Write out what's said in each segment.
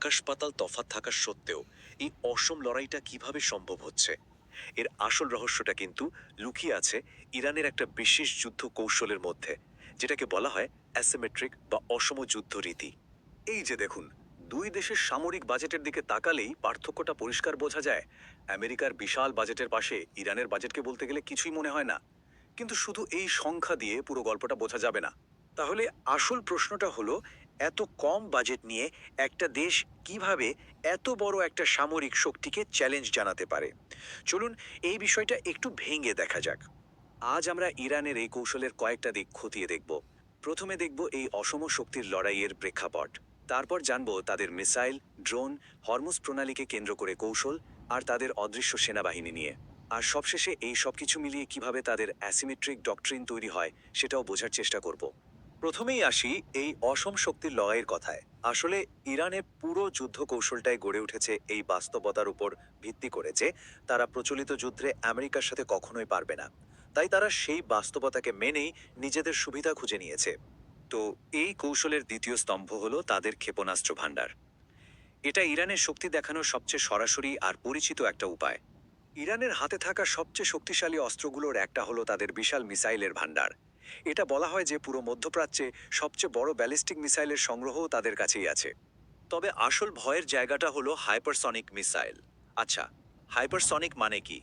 আকাশ পাতাল তফাৎ থাকা সত্ত্বেও এই অসম লড়াইটা কিভাবে সম্ভব হচ্ছে? এর আসল রহস্যটা কিন্তু লুকিয়ে আছে ইরানের একটা বিশেষ যুদ্ধ কৌশলের মধ্যে, যেটাকে বলা হয় অ্যাসিমেট্রিক বা অসম যুদ্ধ রীতি। এই যে দেখুন, দুই দেশের সামরিক বাজেটের দিকে তাকালেই পার্থক্যটা পরিষ্কার বোঝা যায়। আমেরিকার বিশাল বাজেটের পাশে ইরানের বাজেটকে বলতে গেলে কিছুই মনে হয় না। কিন্তু শুধু এই সংখ্যা দিয়ে পুরো গল্পটা বোঝা যাবে না। তাহলে আসল প্রশ্নটা হলো, এত কম বাজেট নিয়ে একটা দেশ কিভাবে এত বড় একটা সামরিক শক্তিকে চ্যালেঞ্জ জানাতে পারে? চলুন এই বিষয়টা একটু ভেঙে দেখা যাক। আজ আমরা ইরানের এই কৌশলের কয়েকটা দিক খতিয়ে দেখব। প্রথমে দেখব এই অসম শক্তির লড়াইয়ের প্রেক্ষাপট। তারপর জানব তাদের মিসাইল, ড্রোন, হরমুজ প্রণালীকে কেন্দ্র করে কৌশল, আর তাদের অদৃশ্য সেনাবাহিনী নিয়ে। আর সবশেষে এই সবকিছু মিলিয়ে কিভাবে তাদের অ্যাসিমেট্রিক ডক্ট্রিন তৈরি হয় সেটাও বোঝার চেষ্টা করব। প্রথমেই আসি এই অসম শক্তির লড়াইয়ের কথায়। আসলে ইরানের পুরো যুদ্ধ কৌশলটাই গড়ে উঠেছে এই বাস্তবতার উপর ভিত্তি করে যে তারা প্রচলিত যুদ্ধে আমেরিকার সাথে কখনোই পারবে না। তাই তারা সেই বাস্তবতাকে মেনেই নিজেদের সুবিধা খুঁজে নিয়েছে। তো এই কৌশলের দ্বিতীয় স্তম্ভ হলো তাদের ক্ষেপণাস্ত্র ভাণ্ডার। এটা ইরানের শক্তি দেখানোর সবচেয়ে সরাসরি আর পরিচিত একটা উপায়। ইরানের হাতে থাকা সবচেয়ে শক্তিশালী অস্ত্রগুলোর একটা হলো তাদের বিশাল মিসাইলের ভাণ্ডার। এটা বলা হয় যে পুরো মধ্যপ্রাচ্যে সবচেয়ে বড় ব্যালিস্টিক মিসাইলের সংগ্রহও তাদের কাছেই আছে। তবে আসল ভয়ের জায়গাটা হলো হাইপারসনিক মিসাইল। আচ্ছা, হাইপারসনিক মানে কি?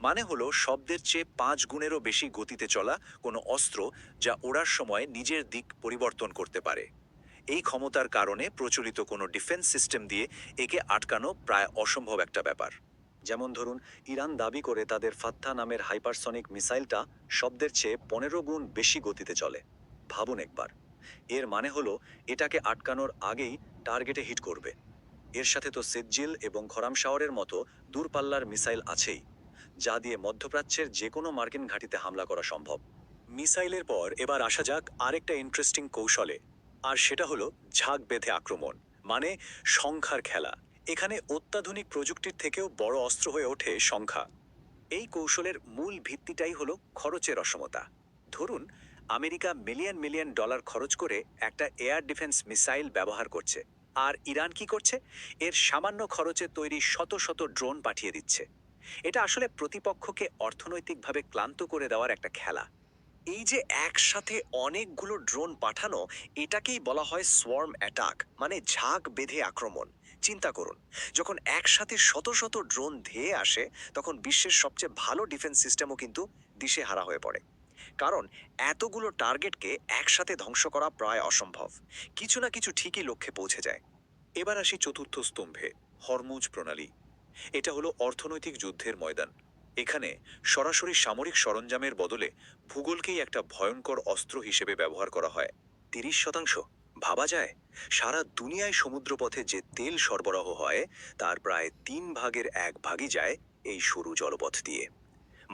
মানে হলো শব্দের চেয়ে 5 গুণেরও বেশি গতিতে চলা কোনো অস্ত্র, যা ওড়ার সময় নিজের দিক পরিবর্তন করতে পারে। এই ক্ষমতার কারণে প্রচলিত কোনো ডিফেন্স সিস্টেম দিয়ে একে আটকানো প্রায় অসম্ভব একটা ব্যাপার। যেমন ধরুন, ইরান দাবি করে তাদের ফাত্তা নামের হাইপারসনিক মিসাইলটা শব্দের চেয়ে 15 গুণ বেশি গতিতে চলে। ভাবুন একবার। এর মানে হলো এটাকে আটকানোর আগেই টার্গেটে হিট করবে। এর সাথে তো সেজ্জিল এবং খরামশাওয়ারের মতো দূরপাল্লার মিসাইল আছেই, যা দিয়ে মধ্যপ্রাচ্যের যে কোনো মার্কিন ঘাঁটিতে হামলা করা সম্ভব। মিসাইলের পর এবার আসা যাক আরেকটা ইন্টারেস্টিং কৌশলে। আর সেটা হলো ঝাঁক বেঁধে আক্রমণ, মানে সংখ্যার খেলা। এখানে অত্যাধুনিক প্রযুক্তির থেকেও বড় অস্ত্র হয়ে ওঠে সংখ্যা। এই কৌশলের মূল ভিত্তিটাই হলো খরচের অসমতা। ধরুন, আমেরিকা মিলিয়ন মিলিয়ন ডলার খরচ করে একটা এয়ার ডিফেন্স মিসাইল ব্যবহার করছে, আর ইরান কি করছে? এর সামান্য খরচে তৈরি শত শত ড্রোন পাঠিয়ে দিচ্ছে। এটা আসলে প্রতিপক্ষকে অর্থনৈতিকভাবে ক্লান্ত করে দেওয়ার একটা খেলা। এই যে একসাথে অনেকগুলো ড্রোন পাঠানো, এটাকেই বলা হয় সোয়ার্ম অ্যাটাক, মানে ঝাঁক বেঁধে আক্রমণ। চিন্তা করুন, যখন একসাথে শত শত ড্রোন ধেয়ে আসে, তখন বিশ্বের সবচেয়ে ভালো ডিফেন্স সিস্টেমও কিন্তু দিশেহারা হয়ে পড়ে। কারণ এতগুলো টার্গেটকে একসাথে ধ্বংস করা প্রায় অসম্ভব। কিছু না কিছু ঠিকই লক্ষ্যে পৌঁছে যায়। এবার আসি চতুর্থ স্তম্ভে, হরমুজ প্রণালী। এটা হলো অর্থনৈতিক যুদ্ধের ময়দান। এখানে সরাসরি সামরিক সরঞ্জামের বদলে ভূগোলকেই একটা ভয়ঙ্কর অস্ত্র হিসেবে ব্যবহার করা হয়। 30%? ভাবা যায়? সারা দুনিয়ায় সমুদ্রপথে যে তেল সরবরাহ হয়, তার প্রায় 1/3 যায় এই সরু জলপথ দিয়ে।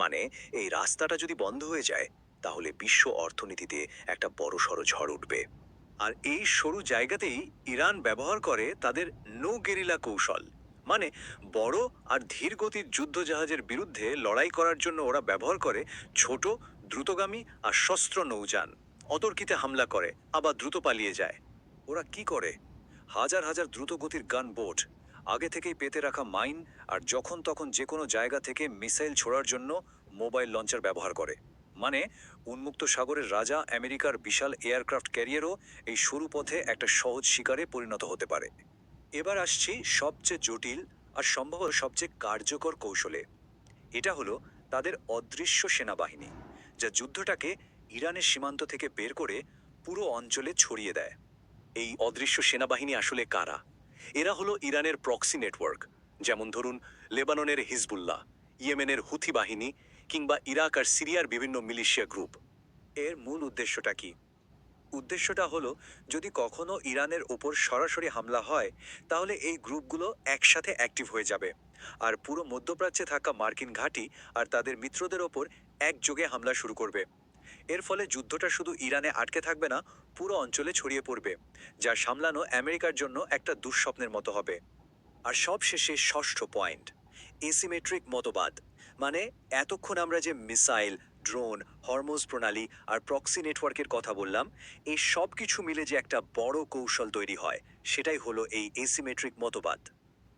মানে এই রাস্তাটা যদি বন্ধ হয়ে যায়, তাহলে বিশ্ব অর্থনীতিতে একটা বড়সড় ঝড় উঠবে। আর এই সরু জায়গাতেই ইরান ব্যবহার করে তাদের নো গেরিলা কৌশল। মানে বড় আর ধীর গতির যুদ্ধ জাহাজের বিরুদ্ধে লড়াই করার জন্য ওরা ব্যবহার করে ছোট, দ্রুতগামী আর শস্ত্র নৌযান। অতর্কিতে হামলা করে, আবার দ্রুত পালিয়ে যায়। ওরা কি করে? হাজার হাজার দ্রুতগতির গান বোট, আগে থেকেই পেতে রাখা মাইন, আর যখন তখন যে কোনো জায়গা থেকে মিসাইল ছোড়ার জন্য মোবাইল লঞ্চার ব্যবহার করে। মানে উন্মুক্ত সাগরের রাজা আমেরিকার বিশাল এয়ারক্রাফট ক্যারিয়ারও এই সরু পথে একটা সহজ শিকারে পরিণত হতে পারে। এবার আসছি সবচেয়ে জটিল আর সম্ভবত সবচেয়ে কার্যকর কৌশলে। এটা হলো তাদের অদৃশ্য সেনাবাহিনী, যা যুদ্ধটাকে ইরানের সীমান্ত থেকে বের করে পুরো অঞ্চলে ছড়িয়ে দেয়। এই অদৃশ্য সেনাবাহিনী আসলে কারা? এরা হলো ইরানের প্রক্সি নেটওয়ার্ক। যেমন ধরুন, লেবাননের হিজবুল্লাহ, ইয়েমেনের হুথি বাহিনী, কিংবা ইরাক আর সিরিয়ার বিভিন্ন মিলিশিয়া গ্রুপ। এর মূল উদ্দেশ্যটা কি? উদ্দেশ্যটা হলো, যদি কখনো ইরানের ওপর সরাসরি হামলা হয়, তাহলে এই গ্রুপগুলো একসাথে অ্যাক্টিভ হয়ে যাবে, আর পুরো মধ্যপ্রাচ্যে থাকা মার্কিন ঘাঁটি আর তাদের মিত্রদের ওপর একযোগে হামলা শুরু করবে। এর ফলে যুদ্ধটা শুধু ইরানে আটকে থাকবে না, পুরো অঞ্চলে ছড়িয়ে পড়বে, যা সামলানো আমেরিকার জন্য একটা দুঃস্বপ্নের মতো হবে। আর সবশেষে ষষ্ঠ পয়েন্ট, এসিমেট্রিক মতবাদ। মানে এতক্ষণ আমরা যে মিসাইল, ড্রোন, হরমোজ প্রণালী আর প্রক্সি নেটওয়ার্কের কথা বললাম, এই সব কিছু মিলে যে একটা বড় কৌশল তৈরি হয়, সেটাই হলো এই এসিমেট্রিক মতবাদ।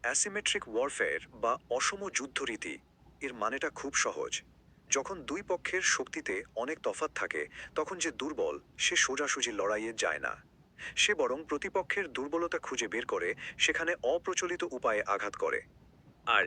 অ্যাসিমেট্রিক ওয়ারফেয়ার বা অসম যুদ্ধরীতি এর মানেটা খুব সহজ। যখন দুই পক্ষের শক্তিতে অনেক তফাৎ থাকে, তখন যে দুর্বল সে সোজাসুজি লড়াইয়ে যায় না। সে বরং প্রতিপক্ষের দুর্বলতা খুঁজে বের করে সেখানে অপ্রচলিত উপায়ে আঘাত করে। আর